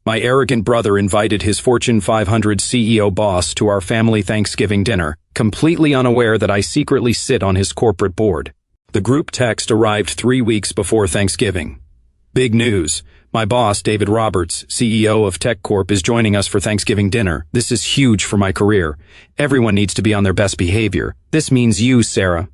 My arrogant brother invited his Fortune 500 CEO boss to our family Thanksgiving dinner, completely unaware that I secretly sit on his corporate board. The group text arrived 3 weeks before Thanksgiving. Big news. My boss, David Roberts, CEO of Tech Corp, is joining us for Thanksgiving dinner. This is huge for my career. Everyone needs to be on their best behavior. This means you, Sarah.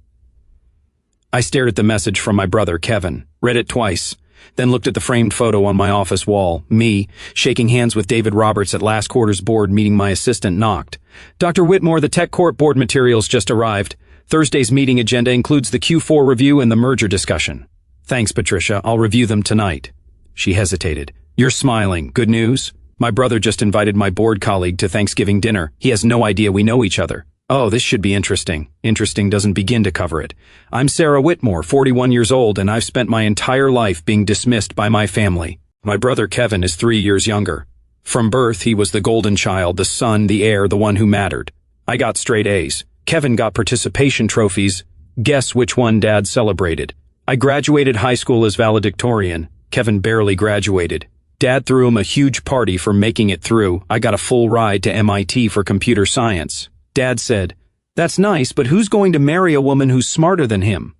I stared at the message from my brother, Kevin, read it twice, then looked at the framed photo on my office wall, me, shaking hands with David Roberts at last quarter's board meeting. My assistant knocked. Dr. Whitmore, the Tech Corp board materials just arrived. Thursday's meeting agenda includes the Q4 review and the merger discussion. Thanks, Patricia. I'll review them tonight. She hesitated. You're smiling. Good news? My brother just invited my board colleague to Thanksgiving dinner. He has no idea we know each other. Oh, this should be interesting. Interesting doesn't begin to cover it. I'm Sarah Whitmore, 41 years old, and I've spent my entire life being dismissed by my family. My brother Kevin is 3 years younger. From birth, he was the golden child, the son, the heir, the one who mattered. I got straight A's. Kevin got participation trophies. Guess which one Dad celebrated? I graduated high school as valedictorian. Kevin barely graduated. Dad threw him a huge party for making it through. I got a full ride to MIT for computer science. Dad said, "That's nice, but who's going to marry a woman who's smarter than him?"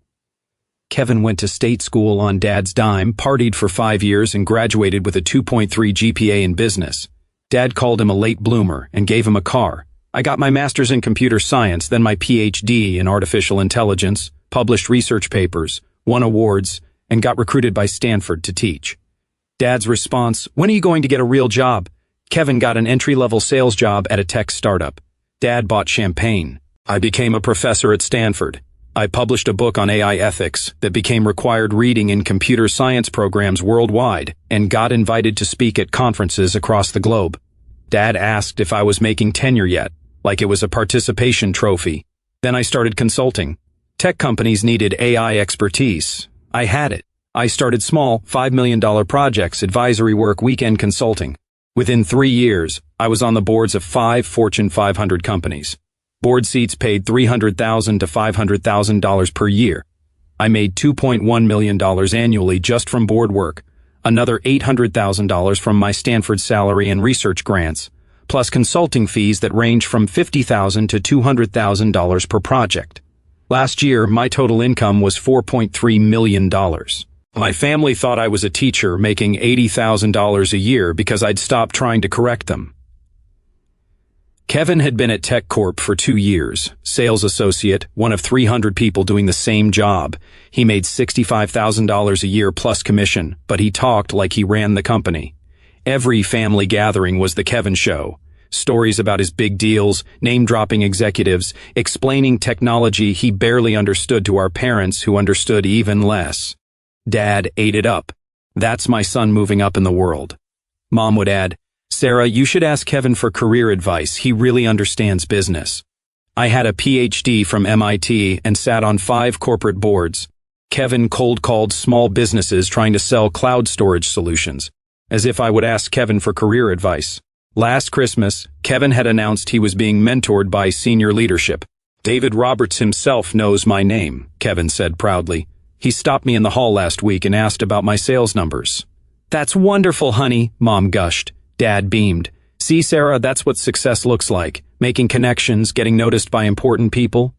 Kevin went to state school on Dad's dime, partied for 5 years, and graduated with a 2.3 GPA in business. Dad called him a late bloomer and gave him a car. I got my master's in computer science, then my PhD in artificial intelligence, published research papers, won awards, and got recruited by Stanford to teach. Dad's response, "When are you going to get a real job?" Kevin got an entry-level sales job at a tech startup. Dad bought champagne. I became a professor at Stanford. I published a book on AI ethics that became required reading in computer science programs worldwide and got invited to speak at conferences across the globe. Dad asked if I was making tenure yet, like it was a participation trophy. Then I started consulting. Tech companies needed AI expertise. I had it. I started small, $5 million projects, advisory work, weekend consulting. Within 3 years, I was on the boards of 5 Fortune 500 companies. Board seats paid $300,000 to $500,000 per year. I made $2.1 million annually just from board work, another $800,000 from my Stanford salary and research grants, plus consulting fees that range from $50,000 to $200,000 per project. Last year, my total income was $4.3 million. My family thought I was a teacher making $80,000 a year because I'd stopped trying to correct them. Kevin had been at Tech Corp for 2 years, sales associate, one of 300 people doing the same job. He made $65,000 a year plus commission, but he talked like he ran the company. Every family gathering was the Kevin show. Stories about his big deals, name-dropping executives, explaining technology he barely understood to our parents who understood even less. Dad ate it up. That's my son moving up in the world. Mom would add, "Sarah, you should ask Kevin for career advice. He really understands business." I had a PhD from MIT and sat on 5 corporate boards. Kevin cold-called small businesses trying to sell cloud storage solutions, as if I would ask Kevin for career advice. Last Christmas, Kevin had announced he was being mentored by senior leadership. "David Roberts himself knows my name," Kevin said proudly. "He stopped me in the hall last week and asked about my sales numbers." "That's wonderful, honey," Mom gushed. Dad beamed. "See, Sarah, that's what success looks like. Making connections, getting noticed by important people."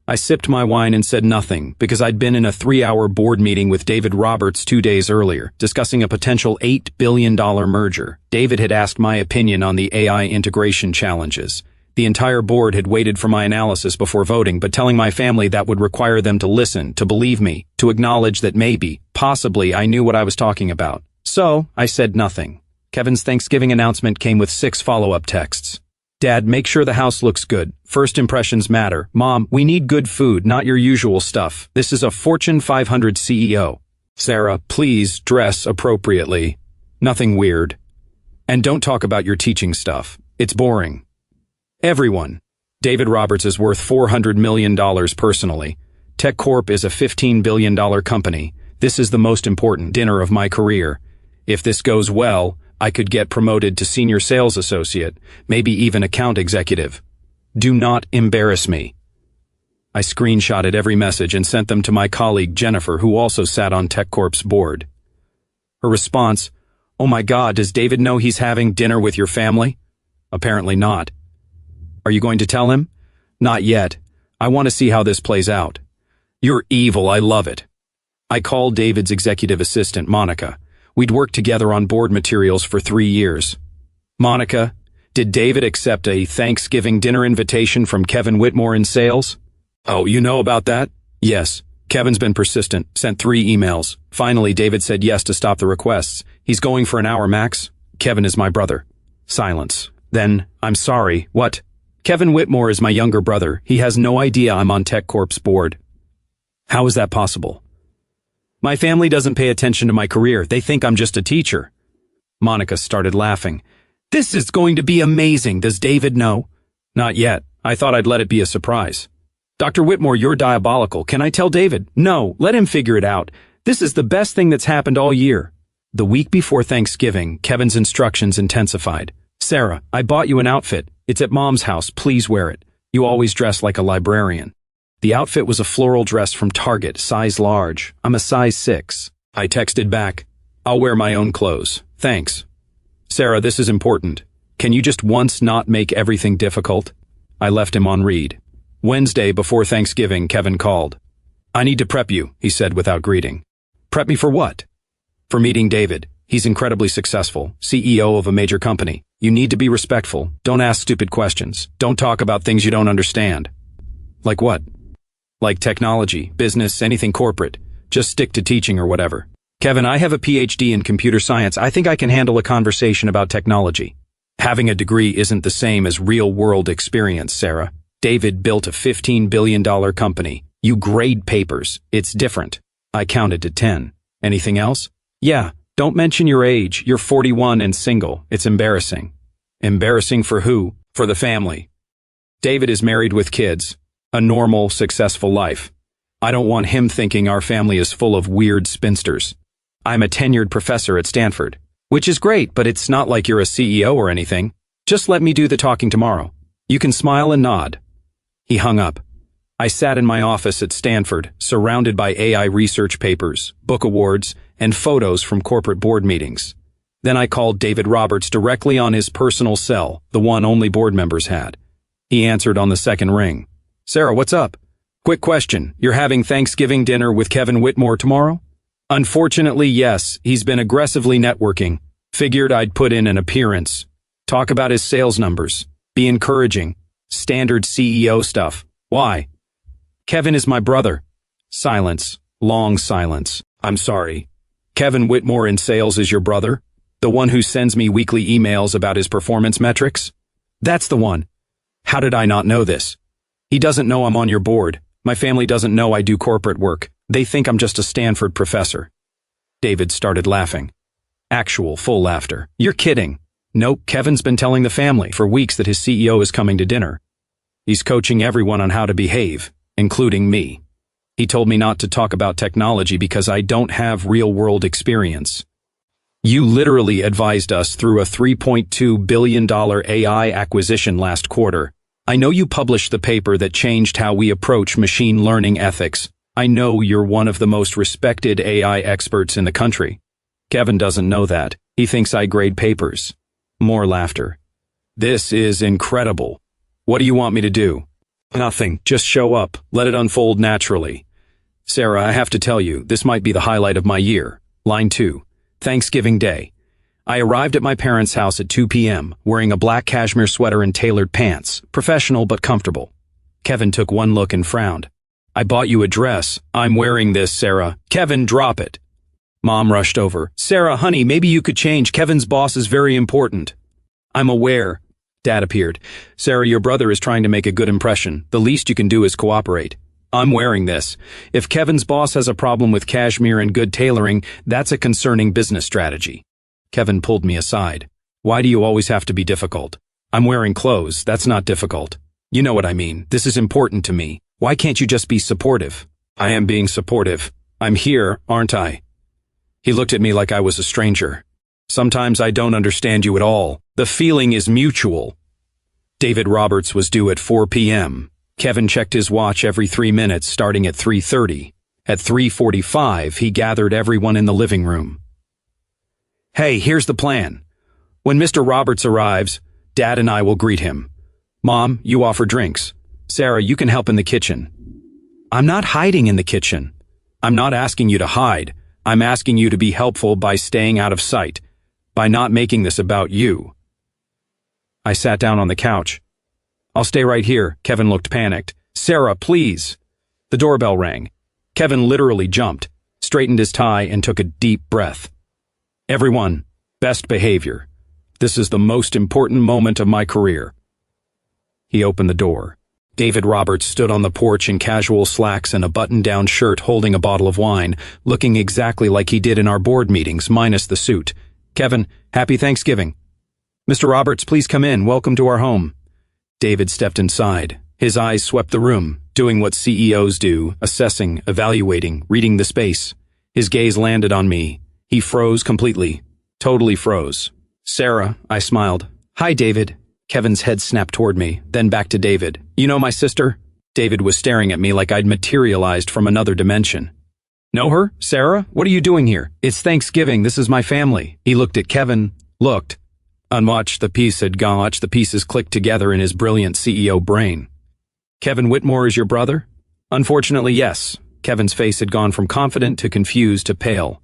I sipped my wine and said nothing because I'd been in a 3-hour board meeting with David Roberts 2 days earlier, discussing a potential $8 billion merger. David had asked my opinion on the AI integration challenges. The entire board had waited for my analysis before voting, but telling my family that would require them to listen, to believe me, to acknowledge that maybe, possibly, I knew what I was talking about. So, I said nothing. Kevin's Thanksgiving announcement came with 6 follow-up texts. "Dad, make sure the house looks good. First impressions matter. Mom, we need good food, not your usual stuff. This is a Fortune 500 CEO. Sarah, please dress appropriately. Nothing weird. And don't talk about your teaching stuff. It's boring." Everyone. David Roberts is worth $400 million personally. Tech Corp is a $15 billion company. This is the most important dinner of my career. If this goes well, I could get promoted to senior sales associate, maybe even account executive. Do not embarrass me. I screenshotted every message and sent them to my colleague Jennifer, who also sat on Tech Corp's board. Her response, Oh my God, does David know he's having dinner with your family? Apparently not. Are you going to tell him? Not yet. I want to see how this plays out. You're evil, I love it. I called David's executive assistant, Monica. We'd worked together on board materials for 3 years. Monica, did David accept a Thanksgiving dinner invitation from Kevin Whitmore in sales? Oh, you know about that? Yes. Kevin's been persistent, sent 3 emails. Finally, David said yes to stop the requests. He's going for an hour max. Kevin is my brother. Silence. Then, I'm sorry, what? Kevin Whitmore is my younger brother. He has no idea I'm on TechCorp's board. How is that possible? My family doesn't pay attention to my career. They think I'm just a teacher. Monica started laughing. This is going to be amazing. Does David know? Not yet. I thought I'd let it be a surprise. Dr. Whitmore, you're diabolical. Can I tell David? No, let him figure it out. This is the best thing that's happened all year. The week before Thanksgiving, Kevin's instructions intensified. Sarah, I bought you an outfit. It's at Mom's house. Please wear it. You always dress like a librarian. The outfit was a floral dress from Target, size large. I'm a size 6. I texted back, I'll wear my own clothes. Thanks. Sarah, this is important. Can you just once not make everything difficult? I left him on read. Wednesday before Thanksgiving, Kevin called. I need to prep you, he said without greeting. Prep me for what? For meeting David. He's incredibly successful, CEO of a major company. You need to be respectful. Don't ask stupid questions. Don't talk about things you don't understand. Like what? Like technology, business, anything corporate. Just stick to teaching or whatever. Kevin, I have a PhD in computer science. I think I can handle a conversation about technology. Having a degree isn't the same as real-world experience, Sarah. David built a $15 billion company. You grade papers. It's different. I counted to 10. Anything else? Yeah, don't mention your age. You're 41 and single. It's embarrassing. Embarrassing for who? For the family. David is married with kids. A normal, successful life. I don't want him thinking our family is full of weird spinsters. I'm a tenured professor at Stanford. Which is great, but it's not like you're a CEO or anything. Just let me do the talking tomorrow. You can smile and nod. He hung up. I sat in my office at Stanford, surrounded by AI research papers, book awards, and photos from corporate board meetings. Then I called David Roberts directly on his personal cell, the one only board members had. He answered on the second ring. Sarah, what's up? Quick question. You're having Thanksgiving dinner with Kevin Whitmore tomorrow? Unfortunately, yes. He's been aggressively networking. Figured I'd put in an appearance. Talk about his sales numbers. Be encouraging. Standard CEO stuff. Why? Kevin is my brother. Silence. Long silence. I'm sorry. Kevin Whitmore in sales is your brother? The one who sends me weekly emails about his performance metrics? That's the one. How did I not know this? He doesn't know I'm on your board. My family doesn't know I do corporate work. They think I'm just a Stanford professor. David started laughing. Actual full laughter. You're kidding. Nope, Kevin's been telling the family for weeks that his CEO is coming to dinner. He's coaching everyone on how to behave, including me. He told me not to talk about technology because I don't have real-world experience. You literally advised us through a $3.2 billion AI acquisition last quarter. I know you published the paper that changed how we approach machine learning ethics. I know you're one of the most respected AI experts in the country. Kevin doesn't know that. He thinks I grade papers. More laughter. This is incredible. What do you want me to do? Nothing. Just show up. Let it unfold naturally. Sarah, I have to tell you, this might be the highlight of my year. Line 2. Thanksgiving Day. I arrived at my parents' house at 2 p.m., wearing a black cashmere sweater and tailored pants, professional but comfortable. Kevin took one look and frowned. I bought you a dress. I'm wearing this, Sarah. Kevin, drop it. Mom rushed over. Sarah, honey, maybe you could change. Kevin's boss is very important. I'm aware. Dad appeared. Sarah, your brother is trying to make a good impression. The least you can do is cooperate. I'm wearing this. If Kevin's boss has a problem with cashmere and good tailoring, that's a concerning business strategy. Kevin pulled me aside. Why do you always have to be difficult? I'm wearing clothes. That's not difficult. You know what I mean. This is important to me. Why can't you just be supportive? I am being supportive. I'm here, aren't I? He looked at me like I was a stranger. Sometimes I don't understand you at all. The feeling is mutual. David Roberts was due at 4 p.m. Kevin checked his watch every 3 minutes, starting at 3:30. At 3:45, he gathered everyone in the living room. Hey, here's the plan. When Mr. Roberts arrives, Dad and I will greet him. Mom, you offer drinks. Sarah, you can help in the kitchen. I'm not hiding in the kitchen. I'm not asking you to hide. I'm asking you to be helpful by staying out of sight, by not making this about you. I sat down on the couch. I'll stay right here. Kevin looked panicked. Sarah, please. The doorbell rang. Kevin literally jumped, straightened his tie, and took a deep breath. Everyone, best behavior. This is the most important moment of my career. He opened the door. David Roberts stood on the porch in casual slacks and a button-down shirt holding a bottle of wine, looking exactly like he did in our board meetings, minus the suit. Kevin, happy Thanksgiving. Mr. Roberts, please come in. Welcome to our home. David stepped inside. His eyes swept the room, doing what CEOs do, assessing, evaluating, reading the space. His gaze landed on me. He froze completely. Totally froze. Sarah, I smiled. Hi, David. Kevin's head snapped toward me, then back to David. You know my sister? David was staring at me like I'd materialized from another dimension. Know her? Sarah? What are you doing here? It's Thanksgiving. This is my family. He looked at Kevin, looked. Unwatched, the piece had gone. Watched the pieces click together in his brilliant CEO brain. Kevin Whitmore is your brother? Unfortunately, yes. Kevin's face had gone from confident to confused to pale.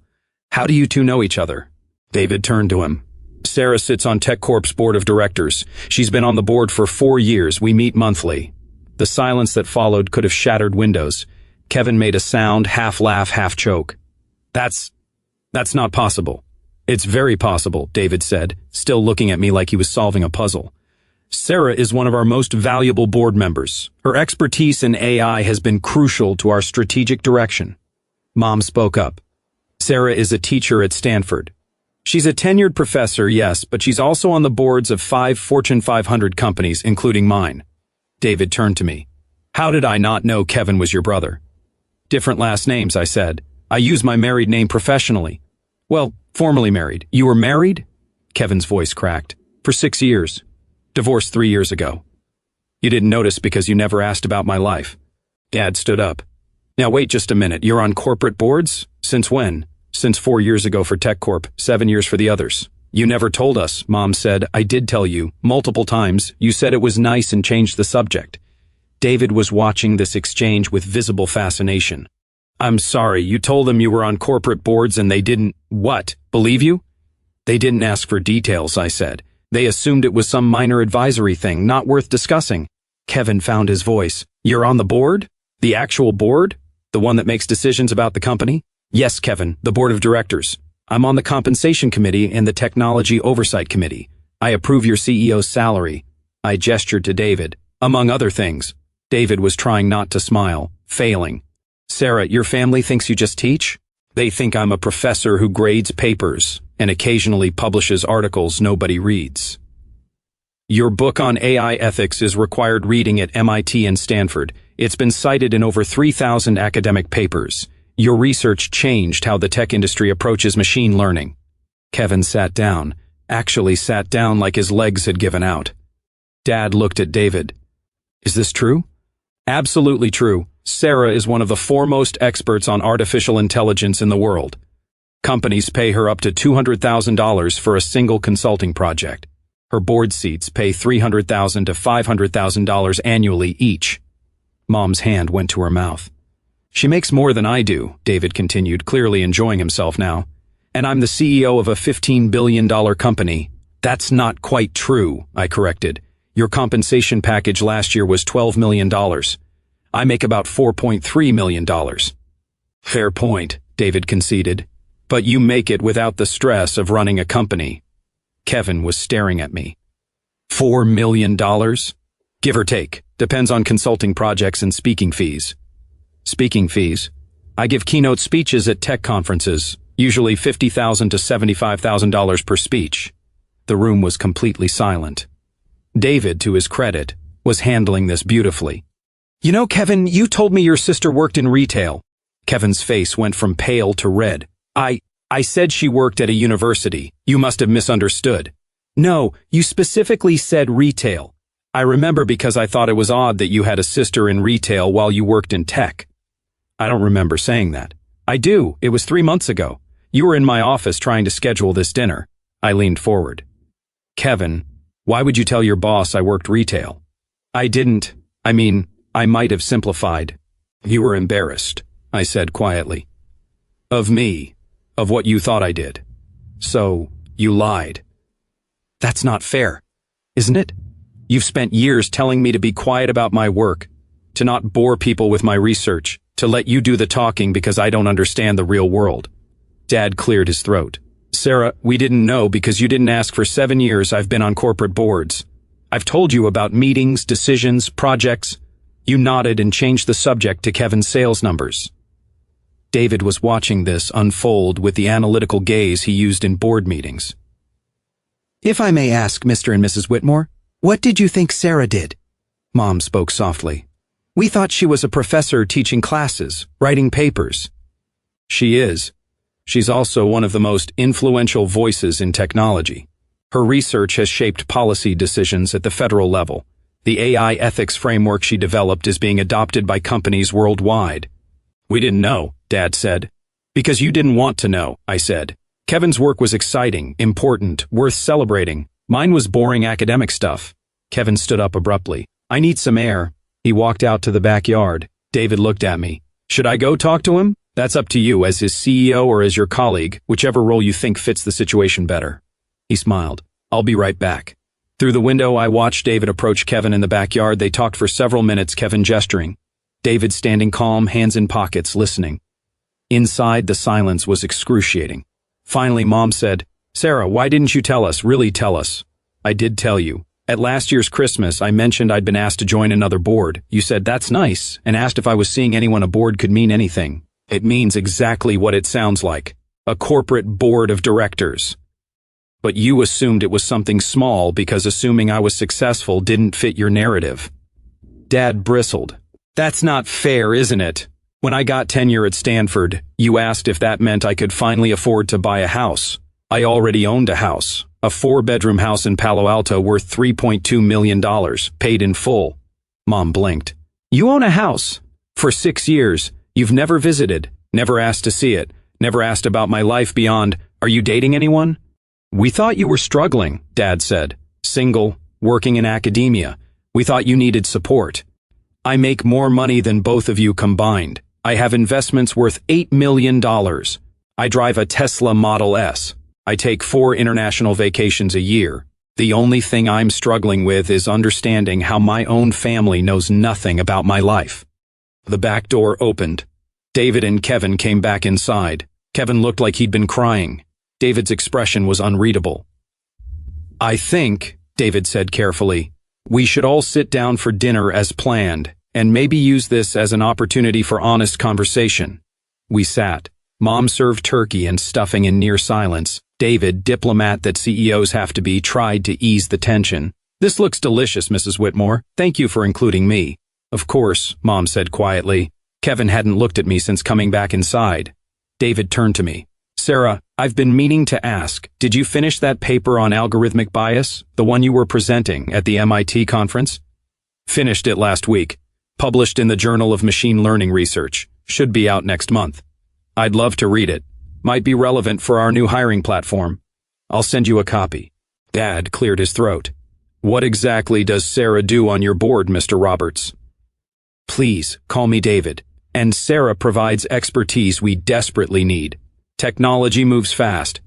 How do you two know each other? David turned to him. Sarah sits on TechCorp's board of directors. She's been on the board for 4 years. We meet monthly. The silence that followed could have shattered windows. Kevin made a sound, half laugh, half choke. That's not possible. It's very possible, David said, still looking at me like he was solving a puzzle. Sarah is one of our most valuable board members. Her expertise in AI has been crucial to our strategic direction. Mom spoke up. Sarah is a teacher at Stanford. She's a tenured professor, yes, but she's also on the boards of 5 Fortune 500 companies, including mine. David turned to me. How did I not know Kevin was your brother? Different last names, I said. I use my married name professionally. Well, formally married. You were married? Kevin's voice cracked. For 6 years. Divorced 3 years ago. You didn't notice because you never asked about my life. Dad stood up. Now wait just a minute. You're on corporate boards? Since when? Since 4 years ago for TechCorp, 7 years for the others. You never told us, Mom said. I did tell you, multiple times. You said it was nice and changed the subject. David was watching this exchange with visible fascination. I'm sorry, you told them you were on corporate boards and they didn't, what, believe you? They didn't ask for details, I said. They assumed it was some minor advisory thing, not worth discussing. Kevin found his voice. You're on the board? The actual board? The one that makes decisions about the company? Yes, Kevin, the board of directors. I'm on the compensation committee and the technology oversight committee. I approve your CEO's salary. I gestured to David. Among other things. David was trying not to smile, failing. Sarah, your family thinks you just teach? They think I'm a professor who grades papers and occasionally publishes articles nobody reads. Your book on AI ethics is required reading at MIT and Stanford. It's been cited in over 3,000 academic papers. Your research changed how the tech industry approaches machine learning. Kevin sat down, actually sat down like his legs had given out. Dad looked at David. Is this true? Absolutely true. Sarah is one of the foremost experts on artificial intelligence in the world. Companies pay her up to $200,000 for a single consulting project. Her board seats pay $300,000 to $500,000 annually each. Mom's hand went to her mouth. She makes more than I do, David continued, clearly enjoying himself now. And I'm the CEO of a $15 billion company. That's not quite true, I corrected. Your compensation package last year was $12 million. I make about $4.3 million. Fair point, David conceded. But you make it without the stress of running a company. Kevin was staring at me. $4 million? Give or take. Depends on consulting projects and speaking fees. Speaking fees. I give keynote speeches at tech conferences, usually $50,000 to $75,000 per speech. The room was completely silent. David, to his credit, was handling this beautifully. You know, Kevin, you told me your sister worked in retail. Kevin's face went from pale to red. I said she worked at a university. You must have misunderstood. No, you specifically said retail. I remember because I thought it was odd that you had a sister in retail while you worked in tech. I don't remember saying that. I do. It was 3 months ago. You were in my office trying to schedule this dinner. I leaned forward. Kevin, why would you tell your boss I worked retail? I didn't. I might have simplified. You were embarrassed, I said quietly. Of me. Of what you thought I did. So, you lied. That's not fair, isn't it? You've spent years telling me to be quiet about my work, to not bore people with my research, to let you do the talking because I don't understand the real world. Dad cleared his throat. Sarah, we didn't know because you didn't ask. For 7 years I've been on corporate boards. I've told you about meetings, decisions, projects. You nodded and changed the subject to Kevin's sales numbers. David was watching this unfold with the analytical gaze he used in board meetings. If I may ask, Mr. and Mrs. Whitmore, what did you think Sarah did? Mom spoke softly. We thought she was a professor teaching classes, writing papers. She is. She's also one of the most influential voices in technology. Her research has shaped policy decisions at the federal level. The AI ethics framework she developed is being adopted by companies worldwide. We didn't know, Dad said. Because you didn't want to know, I said. Kevin's work was exciting, important, worth celebrating. Mine was boring academic stuff. Kevin stood up abruptly. I need some air. He walked out to the backyard. David looked at me. Should I go talk to him? That's up to you, as his CEO or as your colleague, whichever role you think fits the situation better. He smiled. I'll be right back. Through the window, I watched David approach Kevin in the backyard. They talked for several minutes, Kevin gesturing. David standing calm, hands in pockets, listening. Inside, the silence was excruciating. Finally, Mom said, Sarah, why didn't you tell us? Really tell us. I did tell you. At last year's Christmas, I mentioned I'd been asked to join another board. You said, that's nice, and asked if I was seeing anyone aboard could mean anything. It means exactly what it sounds like. A corporate board of directors. But you assumed it was something small because assuming I was successful didn't fit your narrative. Dad bristled. That's not fair, isn't it? When I got tenure at Stanford, you asked if that meant I could finally afford to buy a house. I already owned a house, a 4-bedroom house in Palo Alto worth $3.2 million, paid in full. Mom blinked. You own a house? For 6 years, you've never visited, never asked to see it, never asked about my life beyond, are you dating anyone? We thought you were struggling, Dad said. Single, working in academia. We thought you needed support. I make more money than both of you combined. I have investments worth $8 million. I drive a Tesla Model S. I take 4 international vacations a year. The only thing I'm struggling with is understanding how my own family knows nothing about my life. The back door opened. David and Kevin came back inside. Kevin looked like he'd been crying. David's expression was unreadable. I think, David said carefully, we should all sit down for dinner as planned, and maybe use this as an opportunity for honest conversation. We sat. Mom served turkey and stuffing in near silence. David, diplomat that CEOs have to be, tried to ease the tension. This looks delicious, Mrs. Whitmore. Thank you for including me. Of course, Mom said quietly. Kevin hadn't looked at me since coming back inside. David turned to me. Sarah, I've been meaning to ask, did you finish that paper on algorithmic bias, the one you were presenting at the MIT conference? Finished it last week. Published in the Journal of Machine Learning Research. Should be out next month. I'd love to read it. Might be relevant for our new hiring platform. I'll send you a copy. Dad cleared his throat. What exactly does Sarah do on your board, Mr. Roberts? Please, call me David. And Sarah provides expertise we desperately need. Technology moves fast.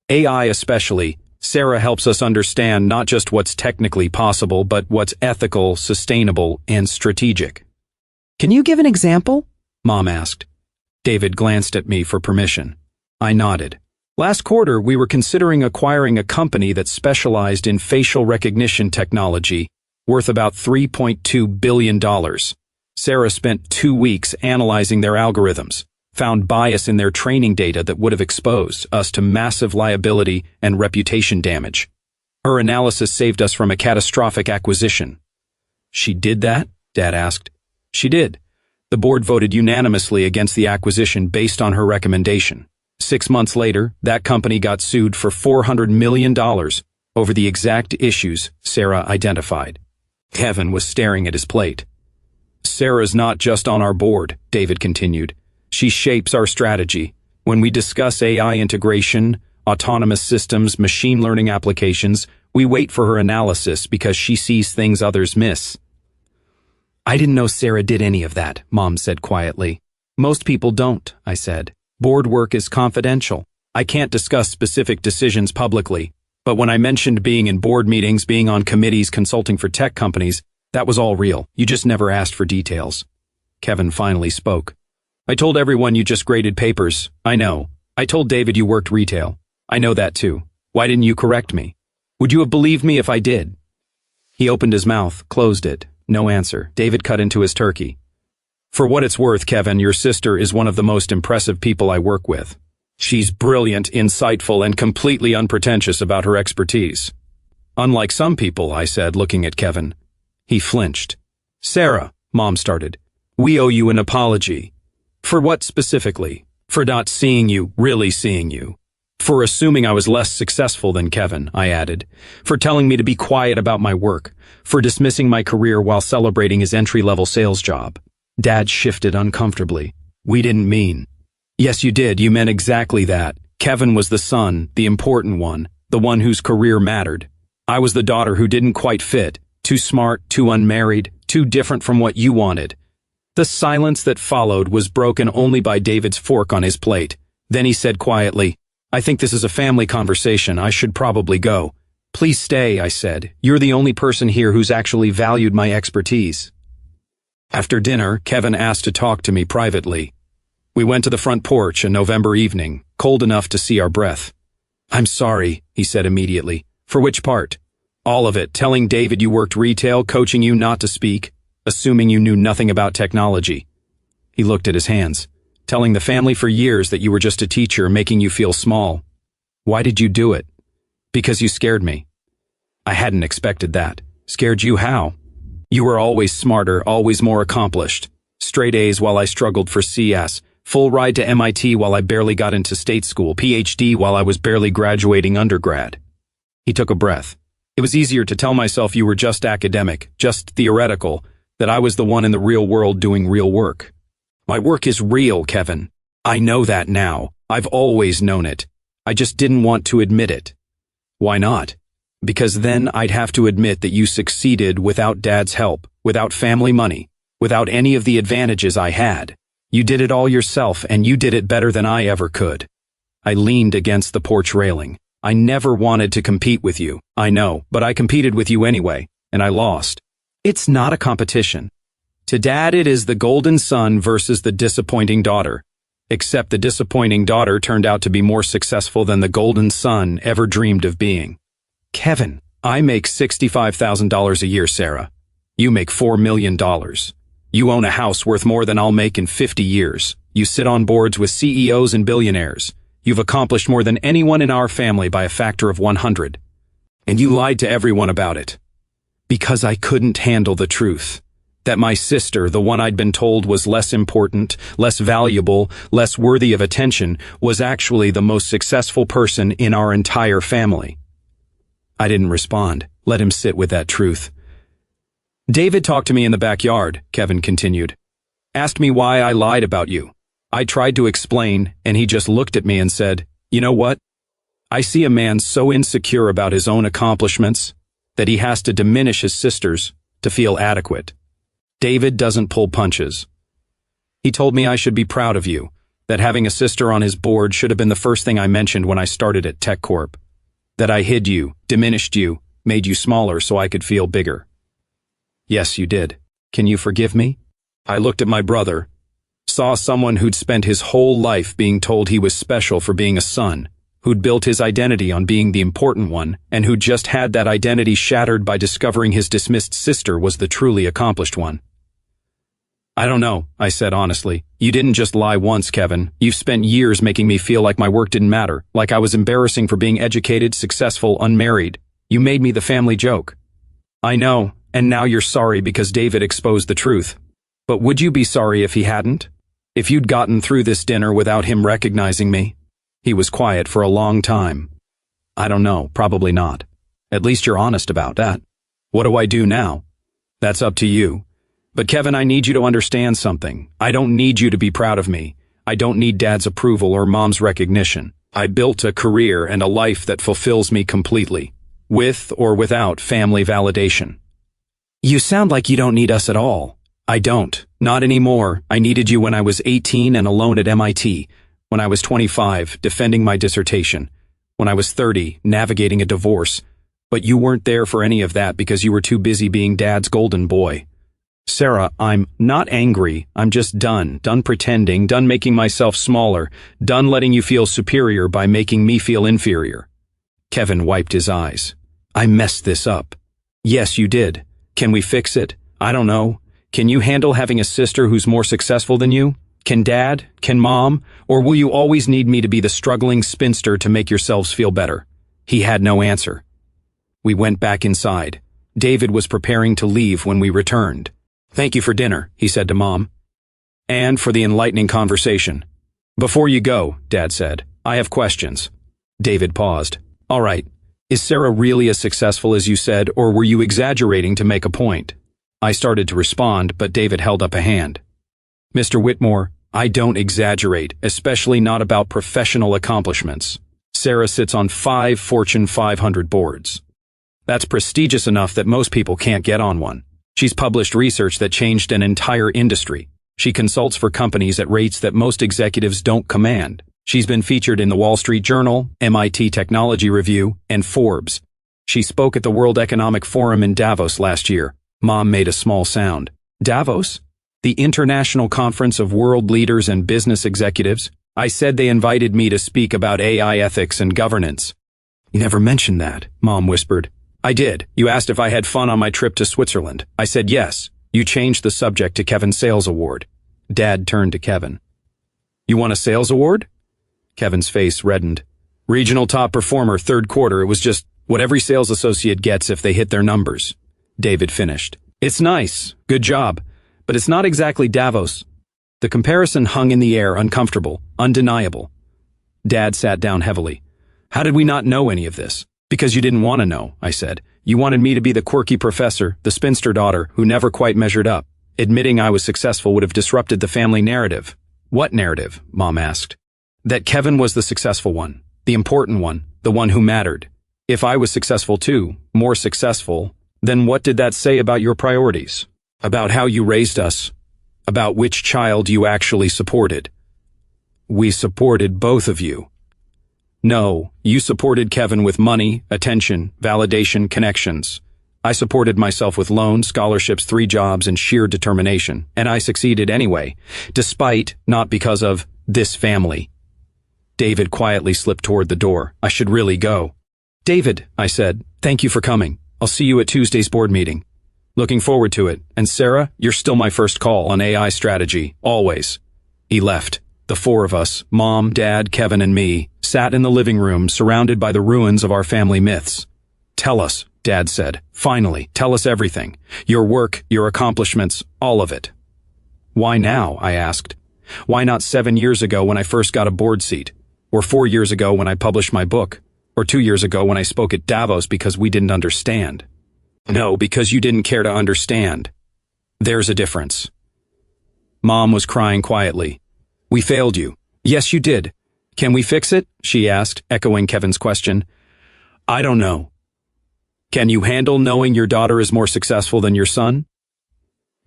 AI especially. Sarah helps us understand not just what's technically possible, but what's ethical, sustainable, and strategic. Can you give an example? Mom asked. David glanced at me for permission. I nodded. Last quarter, we were considering acquiring a company that specialized in facial recognition technology, worth about $3.2 billion. Sarah spent 2 weeks analyzing their algorithms, found bias in their training data that would have exposed us to massive liability and reputation damage. Her analysis saved us from a catastrophic acquisition. She did that? Dad asked. She did. The board voted unanimously against the acquisition based on her recommendation. 6 months later, that company got sued for $400 million over the exact issues Sarah identified. Kevin was staring at his plate. Sarah's not just on our board, David continued. She shapes our strategy. When we discuss AI integration, autonomous systems, machine learning applications, we wait for her analysis because she sees things others miss. I didn't know Sarah did any of that, Mom said quietly. Most people don't, I said. Board work is confidential. I can't discuss specific decisions publicly. But when I mentioned being in board meetings, being on committees, consulting for tech companies, that was all real. You just never asked for details. Kevin finally spoke. I told everyone you just graded papers. I know. I told David you worked retail. I know that too. Why didn't you correct me? Would you have believed me if I did? He opened his mouth, closed it. No answer. David cut into his turkey. For what it's worth, Kevin, your sister is one of the most impressive people I work with. She's brilliant, insightful, and completely unpretentious about her expertise. Unlike some people, I said, looking at Kevin. He flinched. Sarah, Mom started, we owe you an apology. For what specifically? For not seeing you, really seeing you. For assuming I was less successful than Kevin, I added. For telling me to be quiet about my work. For dismissing my career while celebrating his entry-level sales job. Dad shifted uncomfortably. We didn't mean. Yes, you did. You meant exactly that. Kevin was the son, the important one, the one whose career mattered. I was the daughter who didn't quite fit, too smart, too unmarried, too different from what you wanted. The silence that followed was broken only by David's fork on his plate. Then he said quietly, I think this is a family conversation. I should probably go. Please stay, I said. You're the only person here who's actually valued my expertise. After dinner, Kevin asked to talk to me privately. We went to the front porch a November evening, cold enough to see our breath. I'm sorry, he said immediately. For which part? All of it, telling David you worked retail, coaching you not to speak, assuming you knew nothing about technology. He looked at his hands, telling the family for years that you were just a teacher, making you feel small. Why did you do it? Because you scared me. I hadn't expected that. Scared you how? You were always smarter, always more accomplished. Straight A's while I struggled for CS, full ride to MIT while I barely got into state school, PhD while I was barely graduating undergrad. He took a breath. It was easier to tell myself you were just academic, just theoretical, that I was the one in the real world doing real work. My work is real, Kevin. I know that now. I've always known it. I just didn't want to admit it. Why not? Because then I'd have to admit that you succeeded without Dad's help, without family money, without any of the advantages I had. You did it all yourself, and you did it better than I ever could. I leaned against the porch railing. I never wanted to compete with you. I know, but I competed with you anyway, and I lost. It's not a competition. To Dad, it is the golden son versus the disappointing daughter. Except the disappointing daughter turned out to be more successful than the golden son ever dreamed of being. Kevin, I make $65,000 a year, Sarah. You make $4 million. You own a house worth more than I'll make in 50 years. You sit on boards with CEOs and billionaires. You've accomplished more than anyone in our family by a factor of 100. And you lied to everyone about it. Because I couldn't handle the truth. That my sister, the one I'd been told was less important, less valuable, less worthy of attention, was actually the most successful person in our entire family. I didn't respond. Let him sit with that truth. David talked to me in the backyard, Kevin continued. Asked me why I lied about you. I tried to explain, and he just looked at me and said, you know what? I see a man so insecure about his own accomplishments that he has to diminish his sister's to feel adequate. David doesn't pull punches. He told me I should be proud of you, that having a sister on his board should have been the first thing I mentioned when I started at TechCorp. That I hid you, diminished you, made you smaller so I could feel bigger. Yes, you did. Can you forgive me? I looked at my brother, saw someone who'd spent his whole life being told he was special for being a son, who'd built his identity on being the important one, and who'd just had that identity shattered by discovering his dismissed sister was the truly accomplished one. I don't know, I said honestly. You didn't just lie once, Kevin. You've spent years making me feel like my work didn't matter, like I was embarrassing for being educated, successful, unmarried. You made me the family joke. I know, and now you're sorry because David exposed the truth. But would you be sorry if he hadn't? If you'd gotten through this dinner without him recognizing me? He was quiet for a long time. I don't know, probably not. At least you're honest about that. What do I do now? That's up to you. But Kevin, I need you to understand something. I don't need you to be proud of me. I don't need dad's approval or mom's recognition. I built a career and a life that fulfills me completely, with or without family validation. You sound like you don't need us at all. I don't. Not anymore. I needed you when I was 18 and alone at MIT, when I was 25, defending my dissertation, when I was 30, navigating a divorce. But you weren't there for any of that because you were too busy being dad's golden boy. Sarah, I'm not angry. I'm just done pretending, done making myself smaller, done letting you feel superior by making me feel inferior. Kevin wiped his eyes. I messed this up. Yes, you did. Can we fix it? I don't know. Can you handle having a sister who's more successful than you? Can dad? Can mom? Or will you always need me to be the struggling spinster to make yourselves feel better? He had no answer. We went back inside. David was preparing to leave when we returned. Thank you for dinner, he said to Mom. And for the enlightening conversation. Before you go, Dad said, I have questions. David paused. All right. Is Sarah really as successful as you said, or were you exaggerating to make a point? I started to respond, but David held up a hand. Mr. Whitmore, I don't exaggerate, especially not about professional accomplishments. Sarah sits on 5 Fortune 500 boards. That's prestigious enough that most people can't get on one. She's published research that changed an entire industry. She consults for companies at rates that most executives don't command. She's been featured in the Wall Street Journal, MIT Technology Review, and Forbes. She spoke at the World Economic Forum in Davos last year. Mom made a small sound. Davos? The International Conference of World Leaders and Business Executives? I said they invited me to speak about AI ethics and governance. You never mentioned that, Mom whispered. I did. You asked if I had fun on my trip to Switzerland. I said yes. You changed the subject to Kevin's sales award. Dad turned to Kevin. You won a sales award? Kevin's face reddened. Regional top performer, third quarter. It was just what every sales associate gets if they hit their numbers. David finished. It's nice. Good job. But it's not exactly Davos. The comparison hung in the air, uncomfortable, undeniable. Dad sat down heavily. How did we not know any of this? Because you didn't want to know, I said. You wanted me to be the quirky professor, the spinster daughter, who never quite measured up. Admitting I was successful would have disrupted the family narrative. What narrative? Mom asked. That Kevin was the successful one, the important one, the one who mattered. If I was successful too, more successful, then what did that say about your priorities? About how you raised us? About which child you actually supported? We supported both of you. No, you supported Kevin with money, attention, validation, connections. I supported myself with loans, scholarships, 3 jobs, and sheer determination. And I succeeded anyway, despite, not because of, this family. David quietly slipped toward the door. I should really go. David, I said, thank you for coming. I'll see you at Tuesday's board meeting. Looking forward to it. And Sarah, you're still my first call on AI strategy, always. He left. The 4 of us, Mom, Dad, Kevin, and me, sat in the living room surrounded by the ruins of our family myths. Tell us, Dad said. Finally, tell us everything. Your work, your accomplishments, all of it. Why now? I asked. Why not 7 years ago when I first got a board seat? Or 4 years ago when I published my book? Or 2 years ago when I spoke at Davos because we didn't understand? No, because you didn't care to understand. There's a difference. Mom was crying quietly. We failed you. Yes, you did. Can we fix it? She asked, echoing Kevin's question. I don't know. Can you handle knowing your daughter is more successful than your son?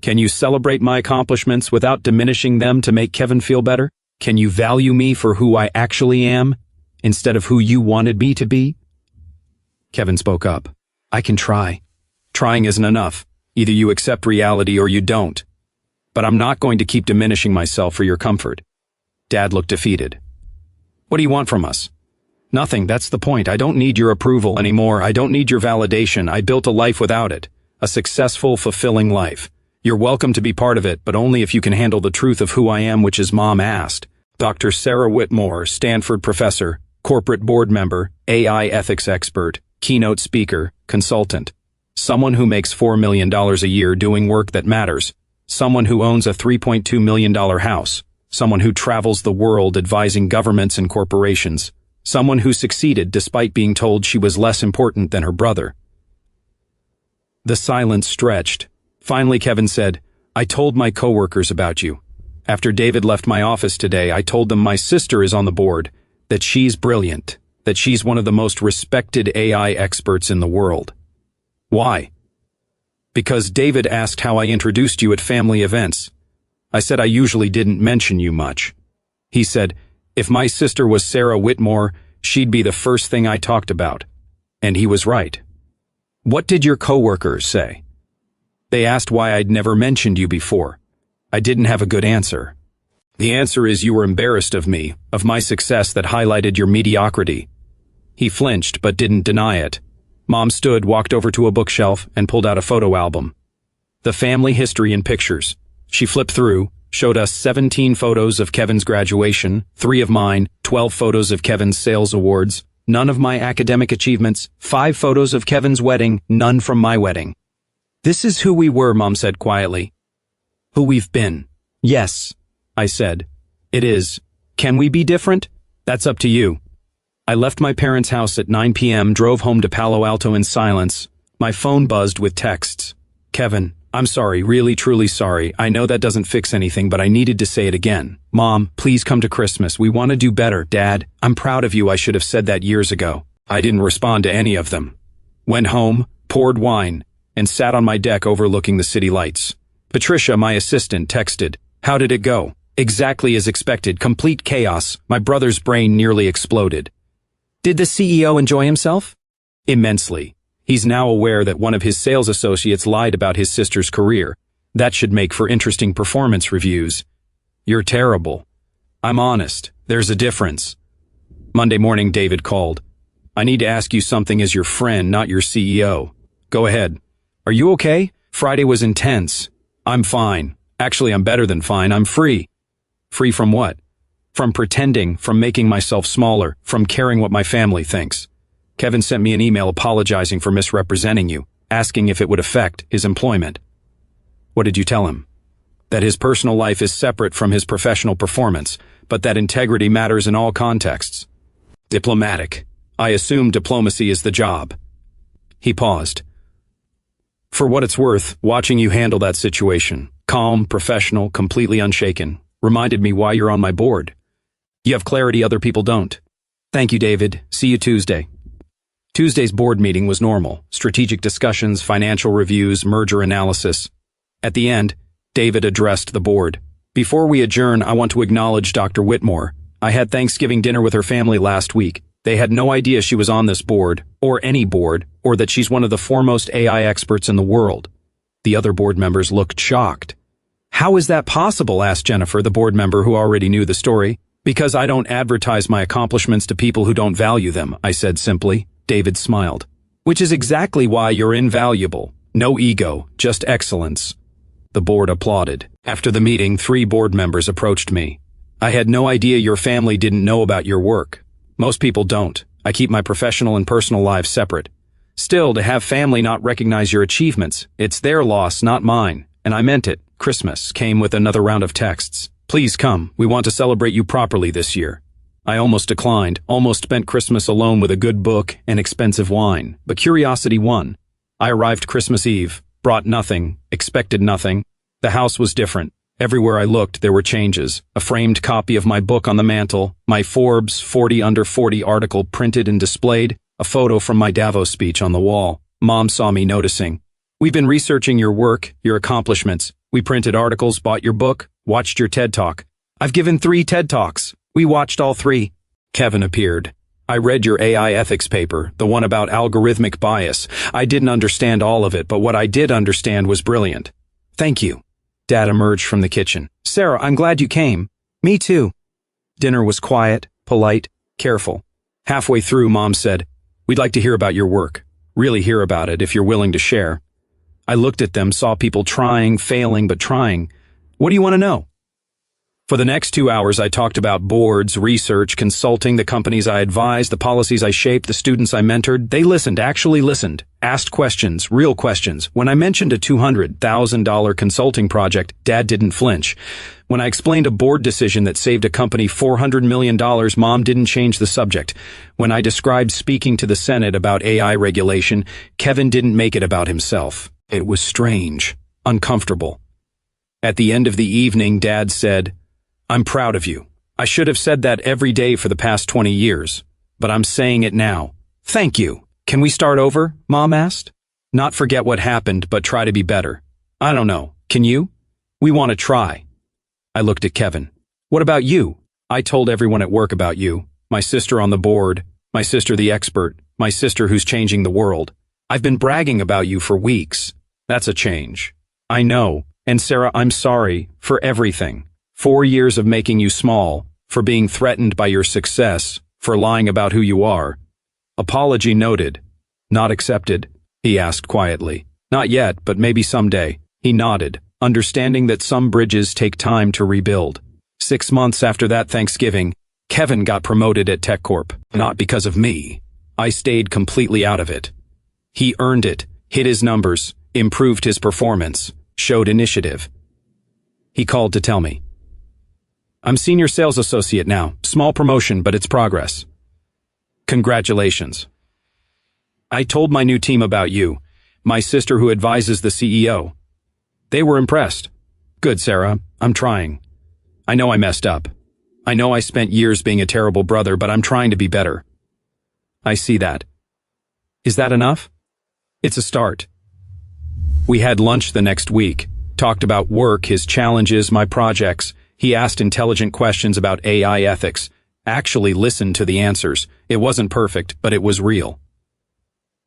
Can you celebrate my accomplishments without diminishing them to make Kevin feel better? Can you value me for who I actually am, instead of who you wanted me to be? Kevin spoke up. I can try. Trying isn't enough. Either you accept reality or you don't. But I'm not going to keep diminishing myself for your comfort. Dad looked defeated. What do you want from us? Nothing, that's the point. I don't need your approval anymore. I don't need your validation. I built a life without it. A successful, fulfilling life. You're welcome to be part of it, but only if you can handle the truth of who I am, which is Mom asked. Dr. Sarah Whitmore, Stanford professor, corporate board member, AI ethics expert, keynote speaker, consultant. Someone who makes $4 million a year doing work that matters. Someone who owns a $3.2 million house. Someone who travels the world advising governments and corporations. Someone who succeeded despite being told she was less important than her brother. The silence stretched. Finally, Kevin said, I told my coworkers about you. After David left my office today, I told them my sister is on the board, that she's brilliant, that she's one of the most respected AI experts in the world. Why? Because David asked how I introduced you at family events. I said I usually didn't mention you much. He said, if my sister was Sarah Whitmore, she'd be the first thing I talked about. And he was right. What did your coworkers say? They asked why I'd never mentioned you before. I didn't have a good answer. The answer is you were embarrassed of me, of my success that highlighted your mediocrity. He flinched but didn't deny it. Mom stood, walked over to a bookshelf, and pulled out a photo album. The family history and pictures. She flipped through, showed us 17 photos of Kevin's graduation, 3 of mine, 12 photos of Kevin's sales awards, none of my academic achievements, 5 photos of Kevin's wedding, none from my wedding. This is who we were, Mom said quietly. Who we've been. Yes, I said. It is. Can we be different? That's up to you. I left my parents' house at 9 p.m., drove home to Palo Alto in silence. My phone buzzed with texts. Kevin, I'm sorry, really truly sorry. I know that doesn't fix anything, but I needed to say it again. Mom, please come to Christmas. We want to do better. Dad, I'm proud of you. I should have said that years ago. I didn't respond to any of them. Went home, poured wine, and sat on my deck overlooking the city lights. Patricia, my assistant, texted, "How did it go?" Exactly as expected, complete chaos. My brother's brain nearly exploded. Did the CEO enjoy himself? Immensely. He's now aware that one of his sales associates lied about his sister's career. That should make for interesting performance reviews. You're terrible. I'm honest. There's a difference. Monday morning, David called. I need to ask you something as your friend, not your CEO. Go ahead. Are you okay? Friday was intense. I'm fine. Actually, I'm better than fine. I'm free. Free from what? From pretending, from making myself smaller, from caring what my family thinks. Kevin sent me an email apologizing for misrepresenting you, asking if it would affect his employment. What did you tell him? That his personal life is separate from his professional performance, but that integrity matters in all contexts. Diplomatic. I assume diplomacy is the job. He paused. For what it's worth, watching you handle that situation, calm, professional, completely unshaken, reminded me why you're on my board. You have clarity other people don't. Thank you, David. See you Tuesday. Tuesday's board meeting was normal. Strategic discussions, financial reviews, merger analysis. At the end, David addressed the board. Before we adjourn, I want to acknowledge Dr. Whitmore. I had Thanksgiving dinner with her family last week. They had no idea she was on this board, or any board, or that she's one of the foremost AI experts in the world. The other board members looked shocked. How is that possible? Asked Jennifer, the board member who already knew the story. Because I don't advertise my accomplishments to people who don't value them, I said simply. David smiled. Which is exactly why you're invaluable. No ego, just excellence. The board applauded. After the meeting, 3 board members approached me. I had no idea your family didn't know about your work. Most people don't. I keep my professional and personal lives separate. Still, to have family not recognize your achievements, it's their loss, not mine. And I meant it. Christmas came with another round of texts. Please come. We want to celebrate you properly this year. I almost declined, almost spent Christmas alone with a good book and expensive wine, but curiosity won. I arrived Christmas Eve, brought nothing, expected nothing. The house was different. Everywhere I looked, there were changes. A framed copy of my book on the mantle, my Forbes 40 Under 40 article printed and displayed, a photo from my Davos speech on the wall. Mom saw me noticing. We've been researching your work, your accomplishments. We printed articles, bought your book, watched your TED Talk. I've given 3 TED Talks. We watched all 3. Kevin appeared. I read your AI ethics paper, the one about algorithmic bias. I didn't understand all of it, but what I did understand was brilliant. Thank you. Dad emerged from the kitchen. Sarah, I'm glad you came. Me too. Dinner was quiet, polite, careful. Halfway through, Mom said, We'd like to hear about your work. Really hear about it if you're willing to share. I looked at them, saw people trying, failing, but trying. What do you want to know? For the next 2 hours, I talked about boards, research, consulting, the companies I advised, the policies I shaped, the students I mentored. They listened, actually listened, asked questions, real questions. When I mentioned a $200,000 consulting project, Dad didn't flinch. When I explained a board decision that saved a company $400 million, Mom didn't change the subject. When I described speaking to the Senate about AI regulation, Kevin didn't make it about himself. It was strange, uncomfortable. At the end of the evening, Dad said, I'm proud of you. I should have said that every day for the past 20 years, but I'm saying it now. Thank you. Can we start over? Mom asked. Not forget what happened, but try to be better. I don't know. Can you? We want to try. I looked at Kevin. What about you? I told everyone at work about you. My sister on the board, my sister the expert, my sister who's changing the world. I've been bragging about you for weeks. That's a change. I know. And Sarah, I'm sorry for everything. 4 years of making you small, for being threatened by your success, for lying about who you are. Apology noted. Not accepted? He asked quietly. Not yet, but maybe someday. He nodded, understanding that some bridges take time to rebuild. 6 months after that Thanksgiving, Kevin got promoted at TechCorp. Not because of me. I stayed completely out of it. He earned it, hit his numbers, improved his performance, showed initiative. He called to tell me. I'm senior sales associate now. Small promotion, but it's progress. Congratulations. I told my new team about you, my sister who advises the CEO. They were impressed. Good, Sarah. I'm trying. I know I messed up. I know I spent years being a terrible brother, but I'm trying to be better. I see that. Is that enough? It's a start. We had lunch the next week, talked about work, his challenges, my projects. He asked intelligent questions about AI ethics, actually listened to the answers. It wasn't perfect, but it was real.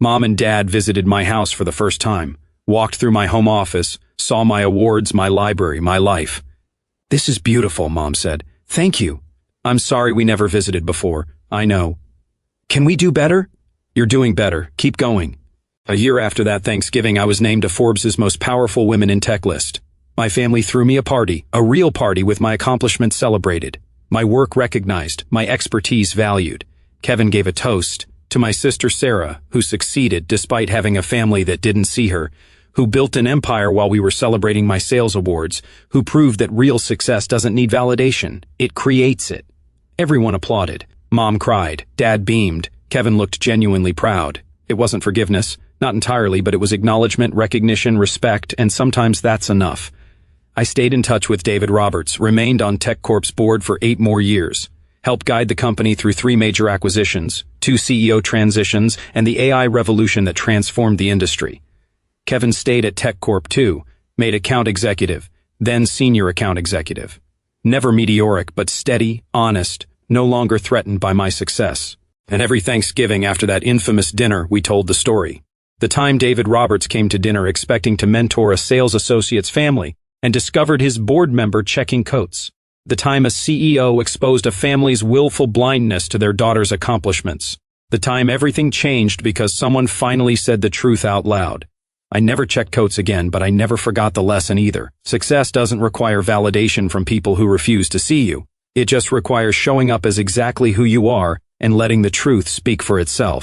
Mom and Dad visited my house for the first time, walked through my home office, saw my awards, my library, my life. This is beautiful, Mom said. Thank you. I'm sorry we never visited before. I know. Can we do better? You're doing better. Keep going. A year after that Thanksgiving, I was named to Forbes' most powerful women in tech list. My family threw me a party, a real party with my accomplishments celebrated, my work recognized, my expertise valued. Kevin gave a toast to my sister Sarah, who succeeded despite having a family that didn't see her, who built an empire while we were celebrating my sales awards, who proved that real success doesn't need validation, it creates it. Everyone applauded. Mom cried, Dad beamed, Kevin looked genuinely proud. It wasn't forgiveness, not entirely, but it was acknowledgement, recognition, respect, and sometimes that's enough. I stayed in touch with David Roberts, remained on TechCorp's board for 8 more years, helped guide the company through 3 major acquisitions, 2 CEO transitions, and the AI revolution that transformed the industry. Kevin stayed at TechCorp too, made account executive, then senior account executive. Never meteoric, but steady, honest, no longer threatened by my success. And every Thanksgiving after that infamous dinner, we told the story. The time David Roberts came to dinner expecting to mentor a sales associate's family and discovered his board member checking coats. The time a CEO exposed a family's willful blindness to their daughter's accomplishments. The time everything changed because someone finally said the truth out loud. I never checked coats again, but I never forgot the lesson either. Success doesn't require validation from people who refuse to see you. It just requires showing up as exactly who you are and letting the truth speak for itself.